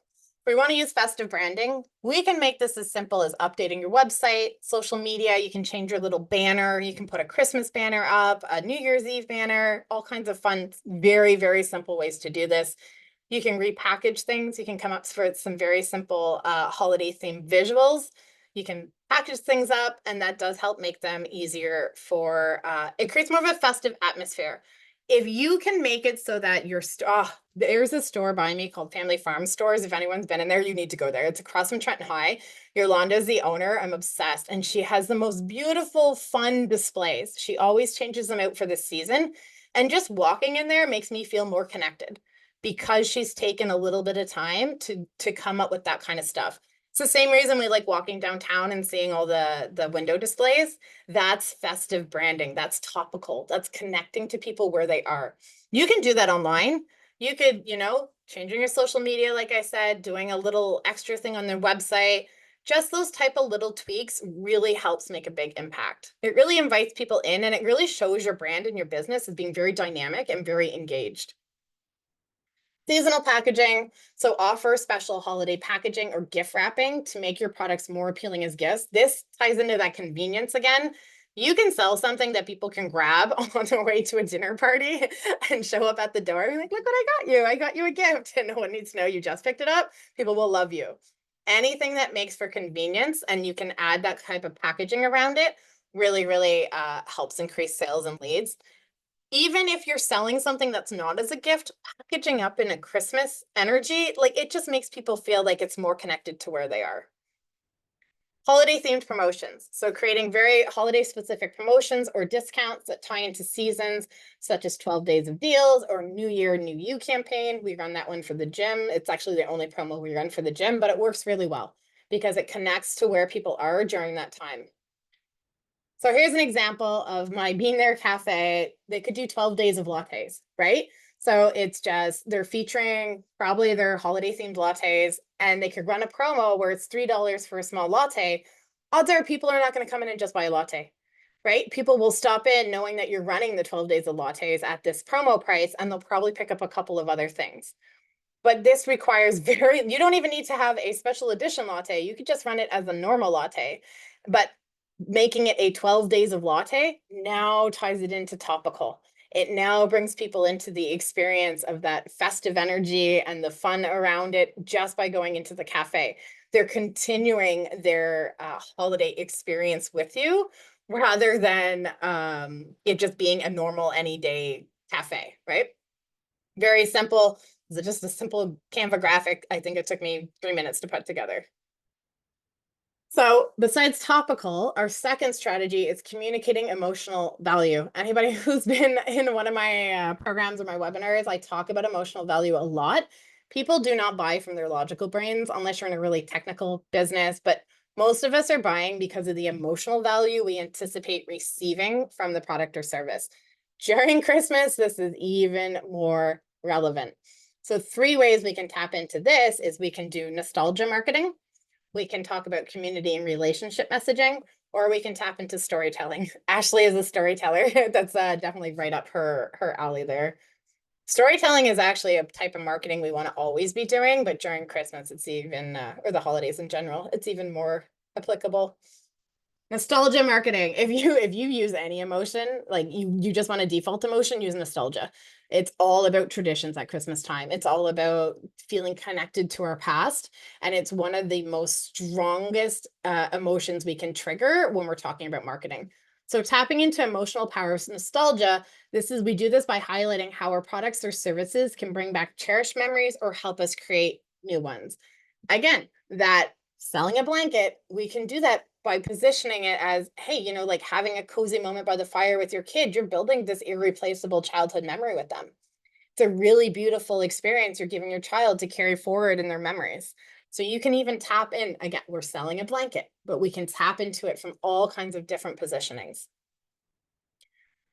If we want to use festive branding, we can make this as simple as updating your website, social media. You can change your little banner. You can put a Christmas banner up, a New Year's Eve banner, all kinds of fun, very, very simple ways to do this. You can repackage things. You can come up with some very simple holiday themed visuals. You can package things up, and that does help make them easier it creates more of a festive atmosphere. If you can make it so that there's a store by me called Family Farm Stores. If anyone's been in there, you need to go there. It's across from Trenton High. Yolanda is the owner. I'm obsessed. And she has the most beautiful, fun displays. She always changes them out for this season. And just walking in there makes me feel more connected because she's taken a little bit of time to come up with that kind of stuff. It's the same reason we like walking downtown and seeing all the window displays. That's festive branding. That's topical. That's connecting to people where they are. You can do that online. You could, changing your social media, like I said, doing a little extra thing on their website. Just those type of little tweaks really helps make a big impact. It really invites people in and it really shows your brand and your business as being very dynamic and very engaged. Seasonal packaging. So offer special holiday packaging or gift wrapping to make your products more appealing as gifts. This ties into that convenience again. You can sell something that people can grab on their way to a dinner party and show up at the door. You're like, look what I got you. I got you a gift. And no one needs to know you just picked it up. People will love you. Anything that makes for convenience and you can add that type of packaging around it really, really helps increase sales and leads. Even if you're selling something that's not as a gift, packaging up in a Christmas energy, like it just makes people feel like it's more connected to where they are. Holiday themed promotions. So creating very holiday specific promotions or discounts that tie into seasons, such as 12 days of deals or New Year, New You campaign. We run that one for the gym. It's actually the only promo we run for the gym, but it works really well because it connects to where people are during that time. So here's an example of my Bean There Cafe. They could do 12 days of lattes, right? So it's just, they're featuring probably their holiday themed lattes and they could run a promo where it's $3 for a small latte. Odds are people are not going to come in and just buy a latte, right? People will stop in knowing that you're running the 12 days of lattes at this promo price and they'll probably pick up a couple of other things. But this requires you don't even need to have a special edition latte. You could just run it as a normal latte. But making it a 12 days of latte now ties it into topical. It now brings people into the experience of that festive energy and the fun around it just by going into the cafe. They're continuing their holiday experience with you rather than it just being a normal any day cafe, right? Very simple. Is it just a simple Canva graphic? I think it took me 3 minutes to put together. So besides topical, our second strategy is communicating emotional value. Anybody who's been in one of my programs or my webinars, I talk about emotional value a lot. People do not buy from their logical brains unless you're in a really technical business, but Most of us are buying because of the emotional value we anticipate receiving from the product or service. During Christmas, this is even more relevant. So 3 ways we can tap into this is we can do nostalgia marketing, we can talk about community and relationship messaging, or we can tap into storytelling. Ashley is a storyteller. That's definitely right up her alley there. Storytelling is actually a type of marketing we want to always be doing, but during Christmas, it's even, or the holidays in general, it's even more applicable. Nostalgia marketing. If you use any emotion, like you just want a default emotion, use nostalgia. It's all about traditions at Christmas time. It's all about feeling connected to our past, and it's one of the most strongest emotions we can trigger when we're talking about marketing. So tapping into emotional power of nostalgia, we do this by highlighting how our products or services can bring back cherished memories or help us create new ones. Again, that selling a blanket, we can do that by positioning it as, hey, like having a cozy moment by the fire with your kid, you're building this irreplaceable childhood memory with them. It's a really beautiful experience you're giving your child to carry forward in their memories. So you can even tap in, again, we're selling a blanket, but we can tap into it from all kinds of different positionings.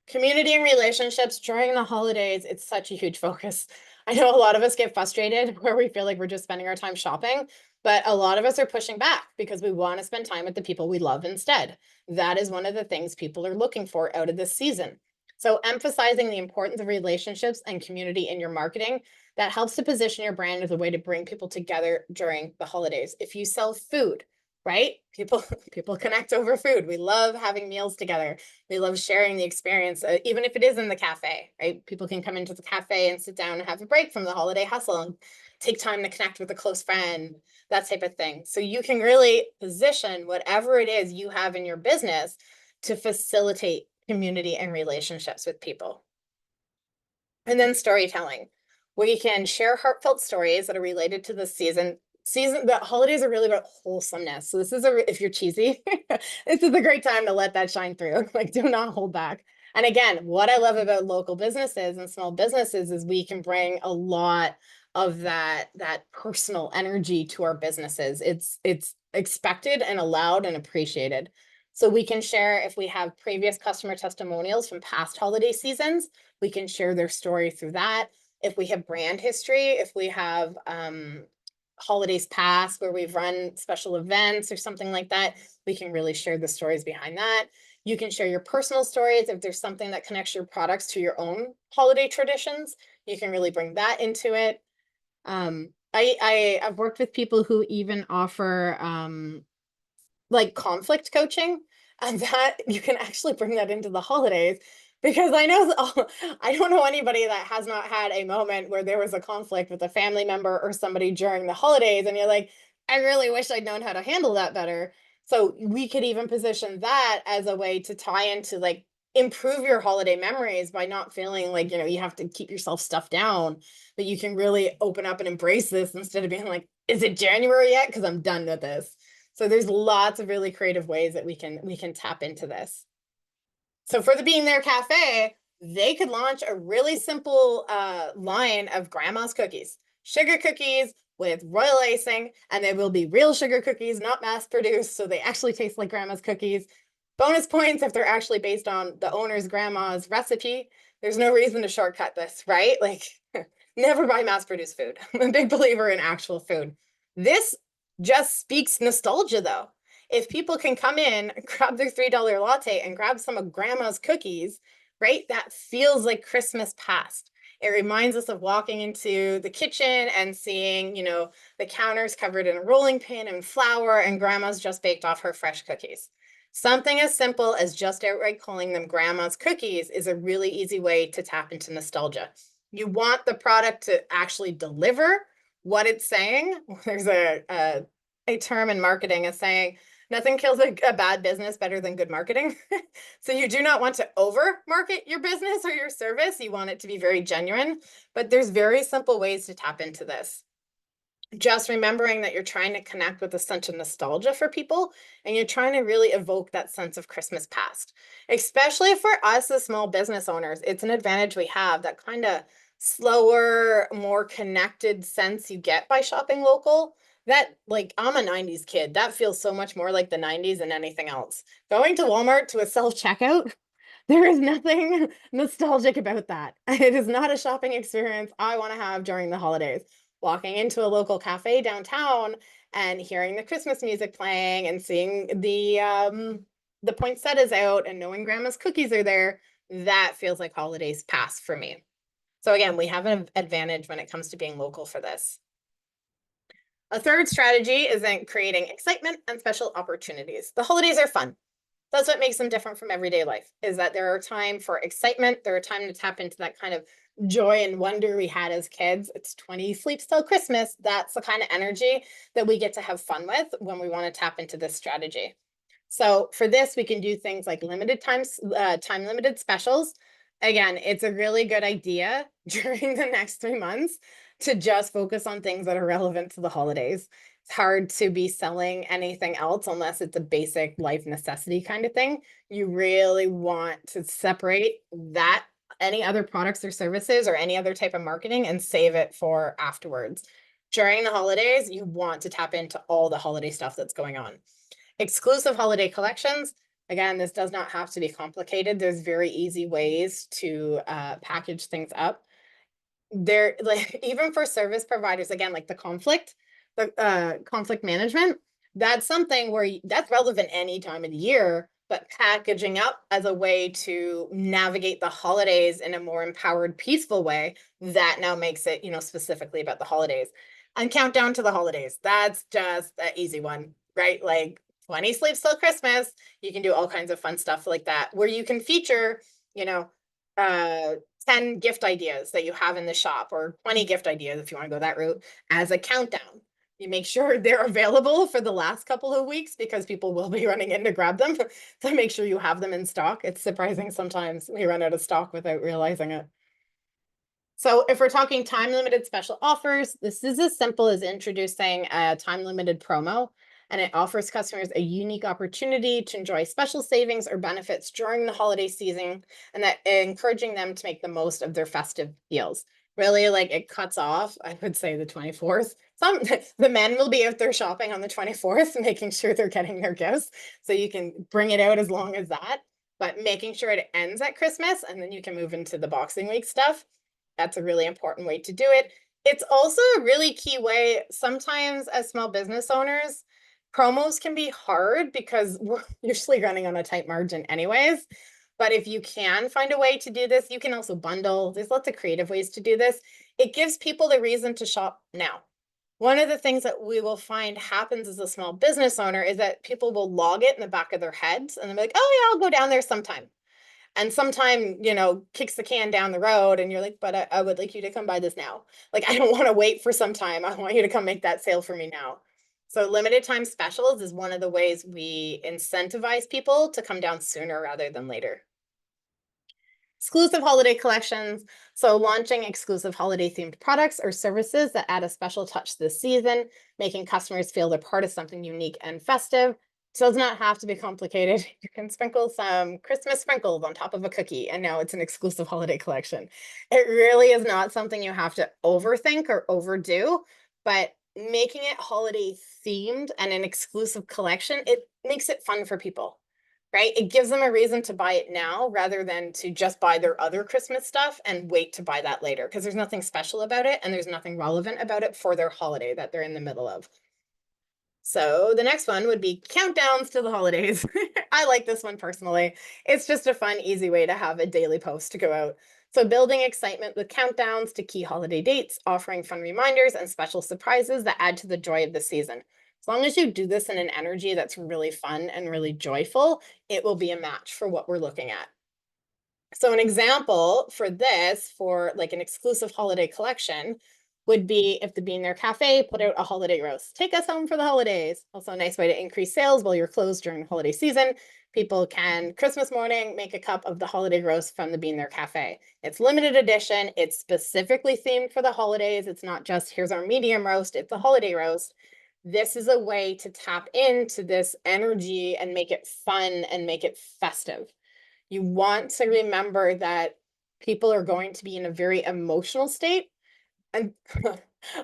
Community and relationships during the holidays, it's such a huge focus. I know a lot of us get frustrated where we feel like we're just spending our time shopping, but a lot of us are pushing back because we want to spend time with the people we love instead. That is one of the things people are looking for out of this season. So emphasizing the importance of relationships and community in your marketing, that helps to position your brand as a way to bring people together during the holidays. If you sell food, right? People connect over food. We love having meals together. We love sharing the experience, even if it is in the cafe, right? People can come into the cafe and sit down and have a break from the holiday hustle and take time to connect with a close friend, that type of thing. So you can really position whatever it is you have in your business to facilitate community and relationships with people. And then storytelling. We can share heartfelt stories that are related to the season. The holidays are really about wholesomeness. So this is if you're cheesy, this is a great time to let that shine through. Like, do not hold back. And again, what I love about local businesses and small businesses is we can bring a lot of that personal energy to our businesses. It's expected and allowed and appreciated. So we can share if we have previous customer testimonials from past holiday seasons, we can share their story through that. If we have brand history, if we have holidays past where we've run special events or something like that, we can really share the stories behind that. You can share your personal stories. If there's something that connects your products to your own holiday traditions, you can really bring that into it. I've worked with people who even offer like conflict coaching, and that you can actually bring that into the holidays, because I don't know anybody that has not had a moment where there was a conflict with a family member or somebody during the holidays and you're like, I really wish I'd known how to handle that better. So we could even position that as a way to tie into, like, improve your holiday memories by not feeling like, you have to keep yourself stuffed down, but you can really open up and embrace this instead of being like, is it January yet? Because I'm done with this. So there's lots of really creative ways that we can tap into this. So for the Being There Cafe, they could launch a really simple line of grandma's cookies, sugar cookies with royal icing, and they will be real sugar cookies, not mass produced. So they actually taste like grandma's cookies. Bonus points if they're actually based on the owner's grandma's recipe. There's no reason to shortcut this, right? Like, never buy mass produced food. I'm a big believer in actual food. This just speaks nostalgia, though. If people can come in, grab their $3 latte and grab some of grandma's cookies, right? That feels like Christmas past. It reminds us of walking into the kitchen and seeing, the counters covered in a rolling pin and flour, and grandma's just baked off her fresh cookies. Something as simple as just outright calling them grandma's cookies is a really easy way to tap into nostalgia. You want the product to actually deliver what it's saying. There's a term in marketing is saying, nothing kills a bad business better than good marketing. So you do not want to over market your business or your service. You want it to be very genuine, but there's very simple ways to tap into this. Just remembering that you're trying to connect with a sense of nostalgia for people, and you're trying to really evoke that sense of Christmas past. Especially for us as small business owners, it's an advantage we have, that kind of slower, more connected sense you get by shopping local. that, like, I'm a 90s kid. That feels so much more like the 90s than anything else. Going to Walmart to a self-checkout, there is nothing nostalgic about that. It is not a shopping experience I want to have during the holidays. Walking into a local cafe downtown and hearing the Christmas music playing and seeing the poinsettias out and knowing grandma's cookies are there, that feels like holidays past for me. So again, we have an advantage when it comes to being local for this. A third strategy is in creating excitement and special opportunities. The holidays are fun. That's what makes them different from everyday life, is that there are time for excitement. There are time to tap into that kind of joy and wonder we had as kids. It's 20 sleeps till Christmas. That's the kind of energy that we get to have fun with when we want to tap into this strategy. So for this, we can do things like limited times, time limited specials. Again, it's a really good idea during the next 3 months to just focus on things that are relevant to the holidays. It's hard to be selling anything else unless it's a basic life necessity kind of thing. You really want to separate that, any other products or services or any other type of marketing, and save it for afterwards. During the holidays, you want to tap into all the holiday stuff that's going on. Exclusive holiday collections. Again, this does not have to be complicated. There's very easy ways to package things up. There, like, even for service providers, again, like the conflict management, that's something where that's relevant any time of the year, but packaging up as a way to navigate the holidays in a more empowered, peaceful way, that now makes it, specifically about the holidays. And countdown to the holidays, that's just an easy one, right? Like 20 sleeps till Christmas. You can do all kinds of fun stuff like that, where you can feature, uh 10 gift ideas that you have in the shop, or 20 gift ideas if you want to go that route, as a countdown. You make sure they're available for the last couple of weeks because people will be running in to grab them. So make sure you have them in stock. It's surprising sometimes we run out of stock without realizing it. So if we're talking time limited special offers, this is as simple as introducing a time limited promo, and it offers customers a unique opportunity to enjoy special savings or benefits during the holiday season, and that encouraging them to make the most of their festive deals. Really, like, it cuts off, I would say, the 24th. The men will be out there shopping on the 24th, making sure they're getting their gifts. So you can bring it out as long as that, but making sure it ends at Christmas, and then you can move into the Boxing Week stuff. That's a really important way to do it. It's also a really key way, sometimes as small business owners, promos can be hard because we're usually running on a tight margin anyways. But if you can find a way to do this, you can also bundle. There's lots of creative ways to do this. It gives people the reason to shop now. One of the things that we will find happens as a small business owner is that people will log it in the back of their heads and they're like, oh yeah, I'll go down there sometime. And sometime, kicks the can down the road and you're like, but I would like you to come buy this now. Like, I don't want to wait for some time. I want you to come make that sale for me now. So limited time specials is one of the ways we incentivize people to come down sooner rather than later. Exclusive holiday collections. So launching exclusive holiday themed products or services that add a special touch this season, making customers feel they're part of something unique and festive. So it does not have to be complicated. You can sprinkle some Christmas sprinkles on top of a cookie, and now it's an exclusive holiday collection. It really is not something you have to overthink or overdo, but making it holiday themed and an exclusive collection, it makes it fun for people, right? It gives them a reason to buy it now rather than to just buy their other Christmas stuff and wait to buy that later, because there's nothing special about it and there's nothing relevant about it for their holiday that they're in the middle of. So the next one would be countdowns to the holidays. I like this one personally. It's just a fun, easy way to have a daily post to go out. So building excitement with countdowns to key holiday dates, offering fun reminders and special surprises that add to the joy of the season. As long as you do this in an energy that's really fun and really joyful, it will be a match for what we're looking at. So an example for this, for like an exclusive holiday collection, would be if the Bean There Cafe put out a holiday roast. Take us home for the holidays. Also a nice way to increase sales while you're closed during the holiday season. People can, Christmas morning, make a cup of the holiday roast from the Bean There Cafe. It's limited edition. It's specifically themed for the holidays. It's not just, here's our medium roast, it's a holiday roast. This is a way to tap into this energy and make it fun and make it festive. You want to remember that people are going to be in a very emotional state. And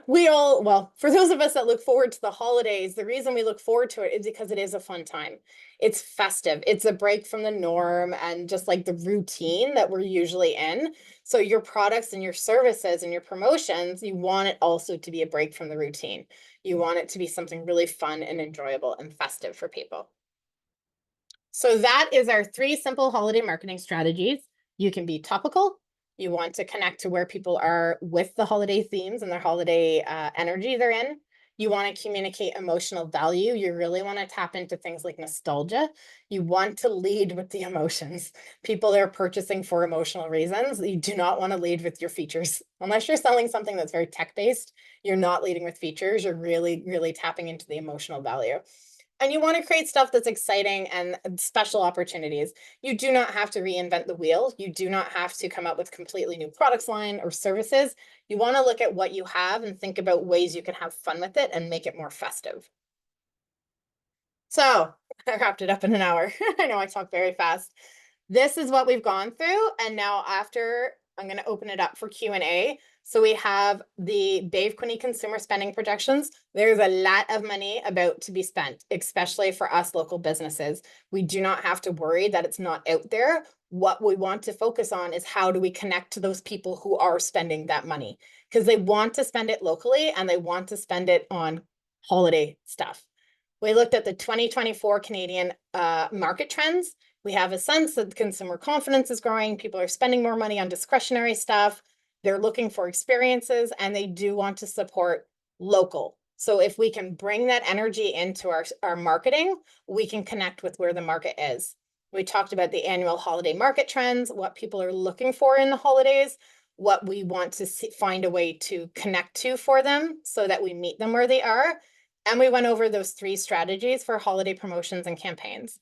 Well, for those of us that look forward to the holidays, the reason we look forward to it is because it is a fun time. It's festive. It's a break from the norm and just like the routine that we're usually in. So your products and your services and your promotions, you want it also to be a break from the routine. You want it to be something really fun and enjoyable and festive for people. So that is our 3 simple holiday marketing strategies. You can be topical. You want to connect to where people are with the holiday themes and their holiday energy they're in. You want to communicate emotional value. You really want to tap into things like nostalgia. You want to lead with the emotions. People are purchasing for emotional reasons. You do not want to lead with your features. Unless you're selling something that's very tech-based, you're not leading with features. You're really, really tapping into the emotional value. And you want to create stuff that's exciting and special opportunities. You do not have to reinvent the wheel. You do not have to come up with completely new products line or services. You want to look at what you have and think about ways you can have fun with it and make it more festive. So I wrapped it up in an hour. I know I talk very fast. This is what we've gone through. And now after, I'm going to open it up for Q&A. So we have the Dave Quinney consumer spending projections. There's a lot of money about to be spent, especially for us local businesses. We do not have to worry that it's not out there. What we want to focus on is how do we connect to those people who are spending that money, because they want to spend it locally and they want to spend it on holiday stuff. We looked at the 2024 Canadian market trends. We have a sense that consumer confidence is growing. People are spending more money on discretionary stuff. They're looking for experiences and they do want to support local. So if we can bring that energy into our marketing, we can connect with where the market is. We talked about the annual holiday market trends, what people are looking for in the holidays, what we want to find a way to connect to for them so that we meet them where they are. And we went over those 3 strategies for holiday promotions and campaigns.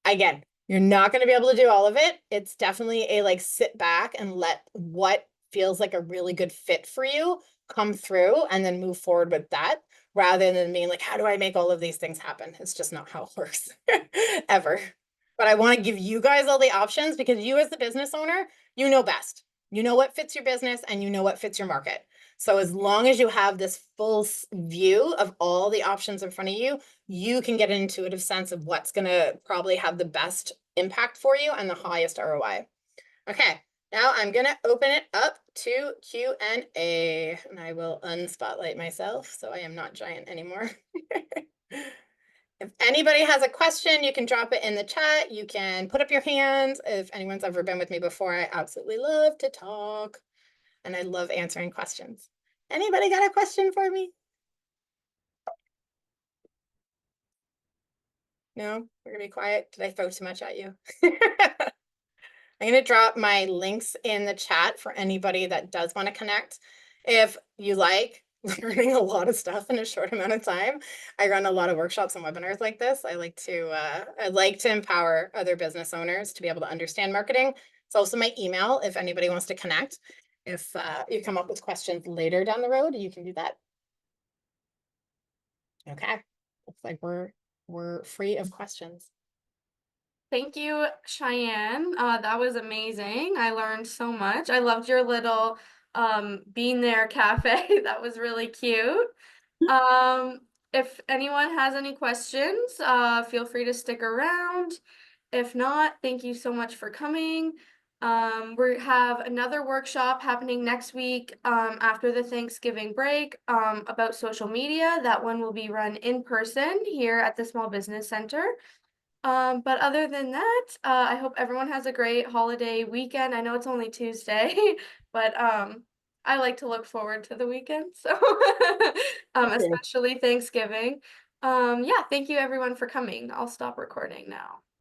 Again, you're not going to be able to do all of it. It's definitely a like sit back and let what feels like a really good fit for you come through and then move forward with that rather than being like, how do I make all of these things happen? It's just not how it works ever. But I want to give you guys all the options because you as the business owner, you know best. You know what fits your business and you know what fits your market. So as long as you have this full view of all the options in front of you, you can get an intuitive sense of what's going to probably have the best impact for you and the highest ROI. Okay, now I'm going to open it up to Q&A, and I will unspotlight myself so I am not giant anymore. If anybody has a question, you can drop it in the chat. You can put up your hands. If anyone's ever been with me before, I absolutely love to talk and I love answering questions. Anybody got a question for me? No, we're gonna be quiet. Did I throw too much at you? I'm gonna drop my links in the chat for anybody that does want to connect. If you like learning a lot of stuff in a short amount of time, I run a lot of workshops and webinars like this. I like to empower other business owners to be able to understand marketing. It's also my email if anybody wants to connect. If you come up with questions later down the road, you can do that. Okay, looks like we're free of questions. Thank you, Cheyanne. That was amazing. I learned so much. I loved your little bean there cafe. That was really cute. Um, if anyone has any questions, feel free to stick around. If not, thank you so much for coming. We have another workshop happening next week after the Thanksgiving break about social media. That one will be run in person here at the Small Business Center. But other than that, I hope everyone has a great holiday weekend. I know it's only Tuesday, but I like to look forward to the weekend, so Okay. especially Thanksgiving. Yeah, thank you everyone for coming. I'll stop recording now.